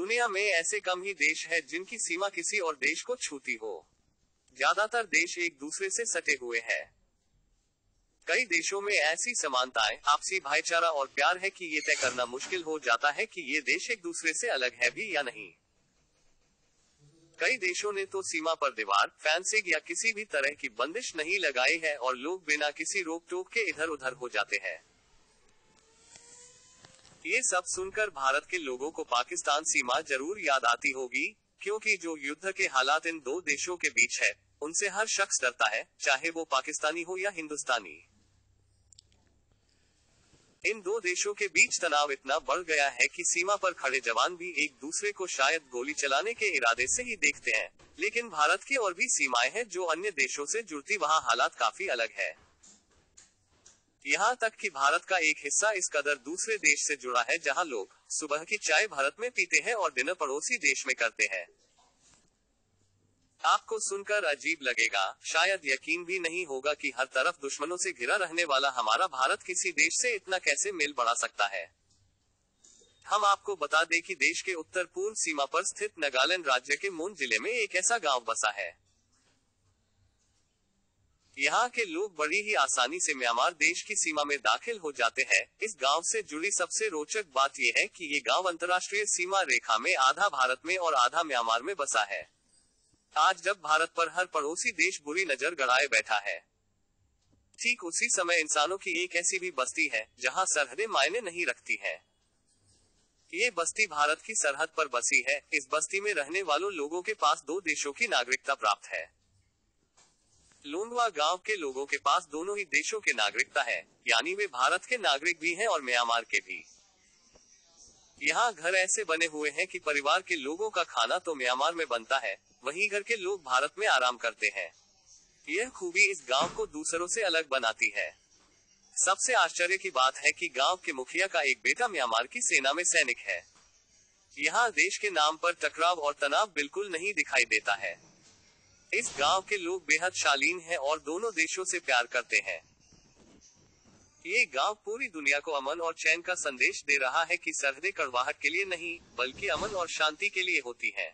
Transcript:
दुनिया में ऐसे कम ही देश हैं जिनकी सीमा किसी और देश को छूती हो। ज्यादातर देश एक दूसरे से सटे हुए हैं। कई देशों में ऐसी समानताएं, आपसी भाईचारा और प्यार है कि ये तय करना मुश्किल हो जाता है कि ये देश एक दूसरे से अलग है भी या नहीं। कई देशों ने तो सीमा पर दीवार, फेंसिंग या किसी भी तरह की बंदिश नहीं लगाई है और लोग बिना किसी रोक टोक के इधर उधर हो जाते हैं। ये सब सुनकर भारत के लोगों को पाकिस्तान सीमा जरूर याद आती होगी, क्योंकि जो युद्ध के हालात इन दो देशों के बीच है, उनसे हर शख्स डरता है, चाहे वो पाकिस्तानी हो या हिंदुस्तानी। इन दो देशों के बीच तनाव इतना बढ़ गया है कि सीमा पर खड़े जवान भी एक दूसरे को शायद गोली चलाने के इरादे से ही देखते हैं। लेकिन भारत की और भी सीमाएं हैं जो अन्य देशों से जुड़ती, वहाँ हालात काफी अलग है। यहाँ तक कि भारत का एक हिस्सा इस कदर दूसरे देश से जुड़ा है जहाँ लोग सुबह की चाय भारत में पीते हैं और डिनर पड़ोसी देश में करते हैं। आपको सुनकर अजीब लगेगा, शायद यकीन भी नहीं होगा कि हर तरफ दुश्मनों से घिरा रहने वाला हमारा भारत किसी देश से इतना कैसे मेल बढ़ा सकता है। हम आपको बता दें कि देश के उत्तर पूर्व सीमा पर स्थित नागालैंड राज्य के मून जिले में एक ऐसा गांव बसा है। यहाँ के लोग बड़ी ही आसानी से म्यांमार देश की सीमा में दाखिल हो जाते हैं। इस गांव से जुड़ी सबसे रोचक बात यह है कि ये गांव अंतर्राष्ट्रीय सीमा रेखा में आधा भारत में और आधा म्यांमार में बसा है। आज जब भारत पर हर पड़ोसी देश बुरी नजर गड़ाए बैठा है, ठीक उसी समय इंसानों की एक ऐसी भी बस्ती है जहां सरहदें मायने नहीं रखती हैं। ये बस्ती भारत की सरहद पर बसी है। इस बस्ती में रहने वालों लोगों के पास दो देशों की नागरिकता प्राप्त है। लूंडवा गांव के लोगों के पास दोनों ही देशों के नागरिकता है, यानी वे भारत के नागरिक भी हैं और म्यांमार के भी। यहाँ घर ऐसे बने हुए हैं कि परिवार के लोगों का खाना तो म्यांमार में बनता है, वहीं घर के लोग भारत में आराम करते हैं। यह खूबी इस गांव को दूसरों से अलग बनाती है। सबसे आश्चर्य की बात है कि गांव के मुखिया का एक बेटा म्यांमार की सेना में सैनिक है। यहाँ देश के नाम पर टकराव और तनाव बिल्कुल नहीं दिखाई देता है। इस गांव के लोग बेहद शालीन हैं और दोनों देशों से प्यार करते हैं। ये गांव पूरी दुनिया को अमन और चैन का संदेश दे रहा है कि सरहदें कड़वाहट के लिए नहीं, बल्कि अमन और शांति के लिए होती हैं।